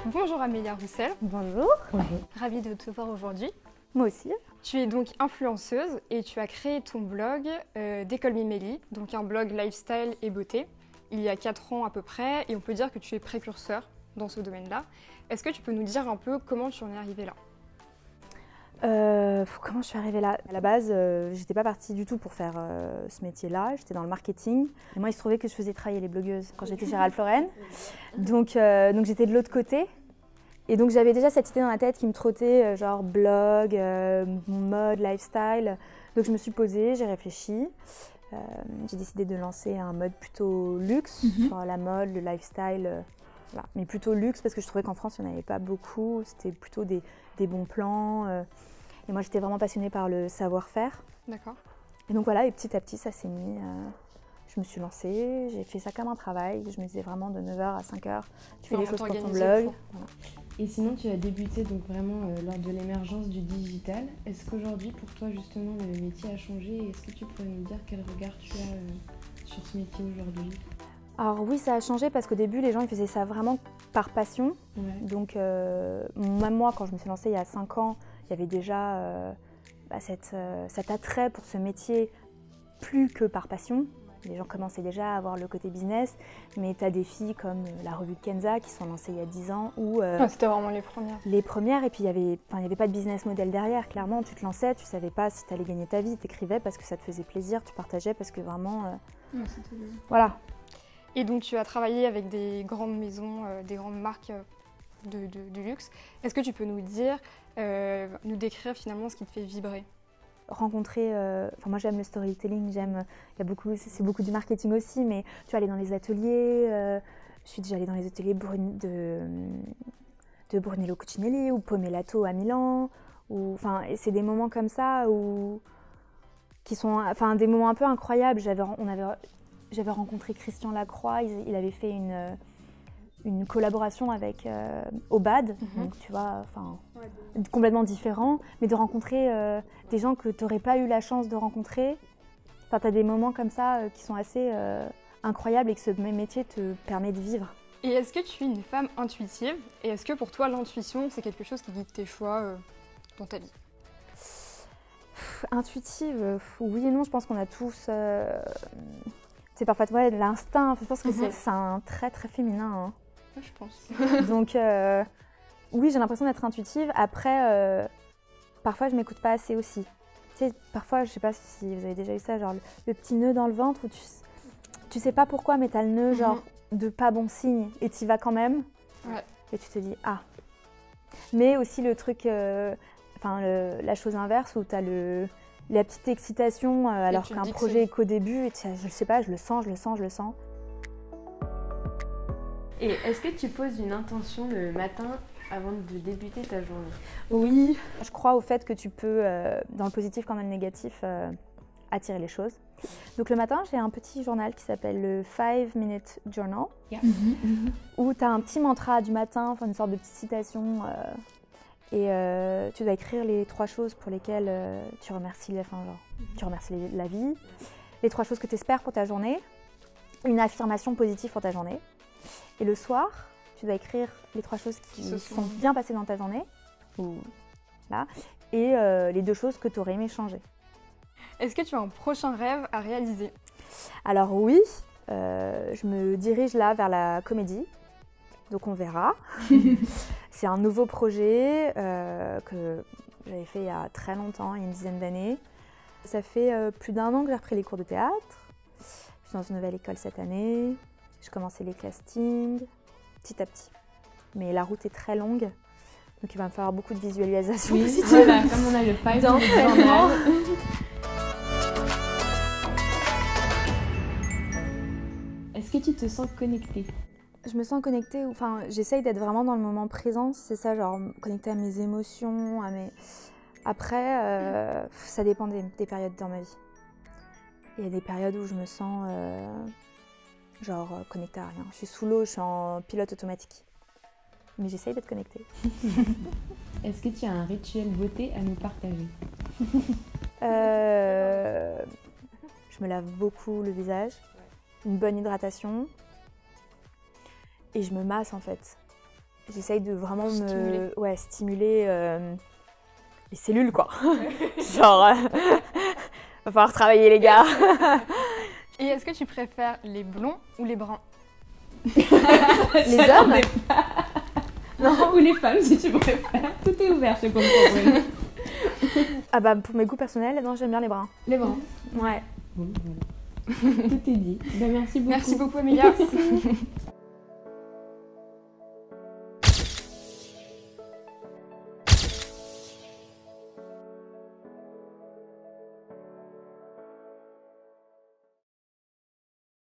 Bonjour Amélia Roussel. Bonjour. Bonjour. Ravie de te voir aujourd'hui. Moi aussi. Tu es donc influenceuse et tu as créé ton blog d'École Mimélie, donc un blog lifestyle et beauté, il y a 4 ans à peu près, et on peut dire que tu es précurseur dans ce domaine-là. Est-ce que tu peux nous dire un peu comment tu en es arrivée là? Comment je suis arrivée là? À la base, j'étais pas partie du tout pour faire ce métier-là. J'étais dans le marketing. Et moi, il se trouvait que je faisais travailler les blogueuses quand j'étais chez Ralph Lauren. Donc j'étais de l'autre côté. Et donc j'avais déjà cette idée dans la tête qui me trottait, genre blog, mode, lifestyle. Donc je me suis posée, j'ai réfléchi. J'ai décidé de lancer un mode plutôt luxe, genre la mode, le lifestyle. Voilà. Mais plutôt luxe parce que je trouvais qu'en France, il n'y en avait pas beaucoup. C'était plutôt des bons plans. Et moi, j'étais vraiment passionnée par le savoir-faire. D'accord. Et donc voilà, et petit à petit, ça s'est mis. Je me suis lancée, j'ai fait ça comme un travail. Je me disais vraiment de 9h à 5h, tu fais des choses pour ton blog. Voilà. Et sinon, tu as débuté donc vraiment lors de l'émergence du digital. Est-ce qu'aujourd'hui, pour toi, justement, le métier a changé? Est-ce que tu pourrais nous dire quel regard tu as sur ce métier aujourd'hui? Alors oui, ça a changé parce qu'au début, les gens ils faisaient ça vraiment par passion. Ouais. Donc même moi, quand je me suis lancée il y a 5 ans, il y avait déjà cet attrait pour ce métier plus que par passion. Les gens commençaient déjà à avoir le côté business, mais tu as des filles comme la revue de Kenza qui sont lancées il y a 10 ans. C'était vraiment les premières. Les premières, et puis il n'y avait pas de business model derrière. Clairement, tu te lançais, tu ne savais pas si tu allais gagner ta vie, tu écrivais parce que ça te faisait plaisir, tu partageais parce que vraiment... voilà. Et donc tu as travaillé avec des grandes maisons, des grandes marques de luxe. Est-ce que tu peux nous dire, nous décrire finalement ce qui te fait vibrer? Rencontrer, moi j'aime le storytelling, c'est beaucoup du marketing aussi, mais tu vas aller dans les ateliers, je suis déjà allée dans les ateliers de Brunello Cucinelli ou Pomellato à Milan, et c'est des moments comme ça qui sont des moments un peu incroyables. J'avais rencontré Christian Lacroix, il avait fait une collaboration avec Obad, donc tu vois, complètement différent, mais de rencontrer des gens que tu n'aurais pas eu la chance de rencontrer. Tu as des moments comme ça qui sont assez incroyables et que ce même métier te permet de vivre. Et est-ce que tu es une femme intuitive? Et est-ce que pour toi, l'intuition, c'est quelque chose qui guide tes choix dans ta vie? Intuitive, oui et non, je pense qu'on a tous... c'est parfois l'instinct, je pense que c'est un trait très féminin. Hein. Je pense. Donc, oui, j'ai l'impression d'être intuitive. Après, parfois, je m'écoute pas assez aussi. Tu sais, parfois, je sais pas si vous avez déjà eu ça, genre le petit nœud dans le ventre où tu sais pas pourquoi, mais tu as le nœud genre de pas bon signe et tu y vas quand même. Ouais. Et tu te dis, ah. Mais aussi le truc, la chose inverse où tu as la petite excitation alors qu'un projet est qu'au début et je sais pas, je le sens. Et est-ce que tu poses une intention le matin avant de débuter ta journée? Oui, je crois au fait que tu peux, dans le positif comme dans le négatif, attirer les choses. Donc le matin, j'ai un petit journal qui s'appelle le 5-Minute Journal, où tu as un petit mantra du matin, une sorte de petite citation, et tu dois écrire les 3 choses pour lesquelles tu remercies la vie, les 3 choses que tu espères pour ta journée, une affirmation positive pour ta journée. Et le soir, tu dois écrire les 3 choses qui sont bien passées dans ta journée, et les 2 choses que tu aurais aimé changer. Est-ce que tu as un prochain rêve à réaliser? Alors oui, je me dirige là vers la comédie, donc on verra. C'est un nouveau projet que j'avais fait il y a très longtemps, il y a une dizaine d'années. Ça fait plus d'1 an que j'ai repris les cours de théâtre. Je suis dans une nouvelle école cette année. Je commençais les castings, petit à petit. Mais la route est très longue, donc il va me falloir beaucoup de visualisation positive. Voilà, comme on a le 5 d'entraînement. Est-ce que tu te sens connectée? Je me sens connectée, j'essaye d'être vraiment dans le moment présent, c'est ça, genre connectée à mes émotions, Après, ça dépend des périodes dans ma vie. Il y a des périodes où je me sens connectée à rien. Je suis sous l'eau, je suis en pilote automatique. Mais j'essaye d'être connectée. Est-ce que tu as un rituel beauté à nous partager? Je me lave beaucoup le visage, une bonne hydratation et je me masse en fait. J'essaye de vraiment stimuler les cellules quoi. Genre, va falloir travailler les gars. Et est-ce que tu préfères les blonds ou les bruns? Les hommes? Non, ou les femmes si tu préfères. Tout est ouvert, je comprends. Ah bah pour mes goûts personnels, non, j'aime bien les bruns. Les bruns. Ouais. Bon, voilà. Tout est dit. Ben, merci beaucoup. Merci beaucoup, Amélia.